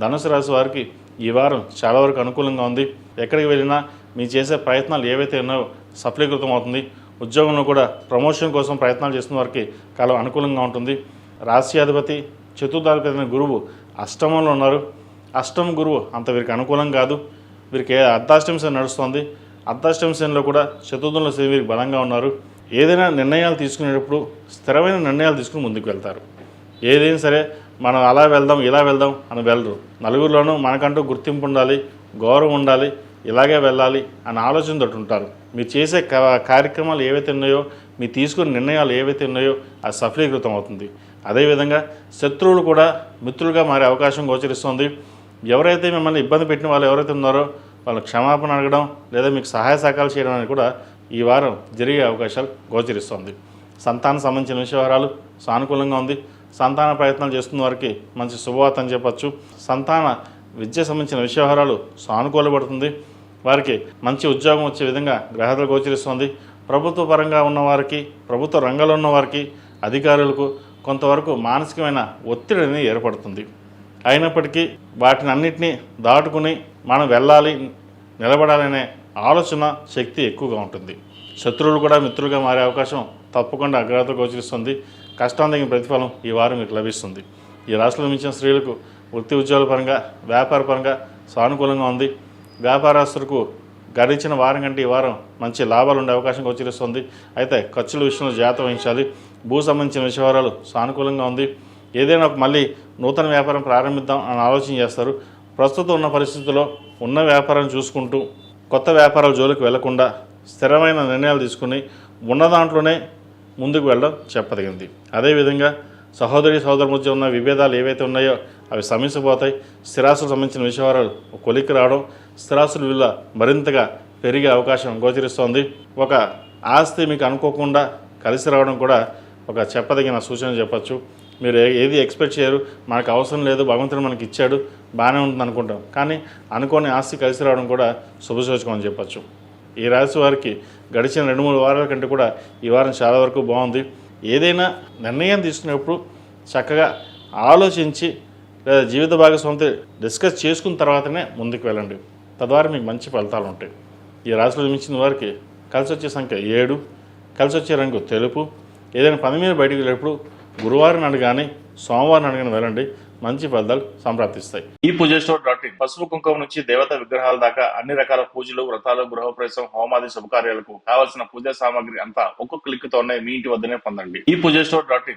ధనుసు రాశి వారికి ఈ వారం చాలా వరకు అనుకూలంగా ఉంది. ఎక్కడికి వెళ్ళినా మీ చేసే ప్రయత్నాలు ఏవైతే ఉన్నాయో సఫలీకృతం అవుతుంది. ఉద్యోగంలో కూడా ప్రమోషన్ కోసం ప్రయత్నాలు చేస్తున్న వారికి చాలా అనుకూలంగా ఉంటుంది. రాశ్యాధిపతి చతుర్థాధిపతి గురువు అష్టమంలో ఉన్నారు. అష్టమ గురువు అంత వీరికి అనుకూలం కాదు. వీరికి అర్ధాష్టమ శని నడుస్తుంది. అర్ధాష్టమ శనిలో కూడా చతుర్థంలో శని వీరికి బలంగా ఉన్నారు. ఏదైనా నిర్ణయాలు తీసుకునేటప్పుడు స్థిరమైన నిర్ణయాలు తీసుకుని ముందుకు వెళ్తారు. ఏదైనా సరే మనం అలా వెళ్దాం ఇలా వెళ్దాం అని వెళ్ళరు. నలుగురిలోనూ మనకంటూ గుర్తింపు ఉండాలి, గౌరవం ఉండాలి, ఇలాగే వెళ్ళాలి అనే ఆలోచనతో ఉంటారు. మీరు చేసే కార్యక్రమాలు ఏవైతే ఉన్నాయో, మీరు తీసుకునే నిర్ణయాలు ఏవైతే ఉన్నాయో అది సఫలీకృతం అవుతుంది. అదేవిధంగా శత్రువులు కూడా మిత్రులుగా మారే అవకాశం గోచరిస్తుంది. ఎవరైతే మిమ్మల్ని ఇబ్బంది పెట్టిన వాళ్ళు ఎవరైతే ఉన్నారో వాళ్ళు క్షమాపణ అడగడం లేదా మీకు సహాయ సహకారాలు చేయడం అనేది కూడా ఈ వారం జరిగే అవకాశాలు గోచరిస్తుంది. సంతానం సంబంధించిన విషయాలు సానుకూలంగా ఉంది. సంతాన ప్రయత్నాలు చేస్తున్న వారికి మంచి శుభవార్త అని చెప్పచ్చు. సంతాన విద్య సంబంధించిన విషయాలు సానుకూలపడుతుంది. వారికి మంచి ఉద్యోగం వచ్చే విధంగా గ్రహాలు గోచరిస్తుంది. ప్రభుత్వ పరంగా ఉన్నవారికి, ప్రభుత్వ రంగంలో ఉన్నవారికి, అధికారులకు కొంతవరకు మానసికమైన ఒత్తిడి అనేది ఏర్పడుతుంది. అయినప్పటికీ వాటిని అన్నిటినీ దాటుకుని మనం వెళ్ళాలి, నిలబడాలనే ఆలోచన శక్తి ఎక్కువగా ఉంటుంది. శత్రువులు కూడా మిత్రులుగా మారే అవకాశం తప్పకుండా అగ్రతలు గోచరిస్తుంది. కష్టం తగిన ప్రతిఫలం ఈ వారం మీకు లభిస్తుంది. ఈ రాశిలో మించిన స్త్రీలకు వృత్తి ఉద్యోగాల పరంగా, వ్యాపార పరంగా సానుకూలంగా ఉంది. వ్యాపారస్తులకు గడిచిన వారం కంటే ఈ వారం మంచి లాభాలు ఉండే అవకాశం గోచరిస్తుంది. అయితే ఖర్చుల విషయంలో జాగ్రత్త వహించాలి. భూ సంబంధించిన విషయాలు సానుకూలంగా ఉంది. ఏదైనా మళ్ళీ నూతన వ్యాపారం ప్రారంభిద్దాం అని ఆలోచన చేస్తారు. ప్రస్తుతం ఉన్న పరిస్థితుల్లో ఉన్న వ్యాపారం చూసుకుంటూ కొత్త వ్యాపారాల జోలికి వెళ్లకుండా స్థిరమైన నిర్ణయాలు తీసుకుని ఉన్న దాంట్లోనే ముందుకు వెళ్ళడం చెప్పదగింది. అదేవిధంగా సహోదరుల మధ్య ఉన్న విభేదాలు ఏవైతే ఉన్నాయో అవి సమస్యపోతాయి. స్థిరాస్తులకు సంబంధించిన విషయాలు కొలిక్కి రావడం, స్థిరాస్తుల విలువ మరింతగా పెరిగే అవకాశం గోచరిస్తోంది. ఒక ఆస్తి మీకు అనుకోకుండా కలిసి రావడం కూడా ఒక చెప్పదగిన సూచన చెప్పచ్చు. మీరు ఏది ఎక్స్పెక్ట్ చేయరు, మనకు అవసరం లేదు, భగవంతుడు మనకి ఇచ్చాడు, బాగానే ఉంటుంది అనుకుంటాం. కానీ అనుకోని ఆస్తి కలిసి రావడం కూడా శుభసూచకం అని చెప్పచ్చు. ఈ రాశి వారికి గడిచిన 2-3 వారాల కంటే కూడా ఈ వారం చాలా వరకు బాగుంది. ఏదైనా నిర్ణయం తీసుకునేప్పుడు చక్కగా ఆలోచించి లేదా జీవిత భాగస్వామితో డిస్కస్ చేసుకున్న తర్వాతనే ముందుకు వెళ్ళండి. తద్వారా మీకు మంచి ఫలితాలు ఉంటాయి. ఈ రాశిలో జన్మించిన వారికి కలిసి వచ్చే సంఖ్య 7, కలిసి వచ్చే రంగు తెలుపు. ఏదైనా పని మీద బయటకు వెళ్ళేటప్పుడు గురువారం అడగానే, సోమవారం అడగానే వెళ్ళండి. మంచి ఫలితాలు సంప్రాప్తిస్తాయి. ఈ పూజస్టోర్.in పసుపు కుంకుమ నుంచి దేవతా విగ్రహాల దాకా అన్ని రకాల పూజలు, వ్రతాలు, గృహప్రవేశం, హోమాది శుభకార్యాలకు కావాల్సిన పూజా సామాగ్రి అంతా ఒక్క క్లిక్ తోనే మీ ఇంటి వద్దనే పొందండి. ఈ పూజస్టోర్.in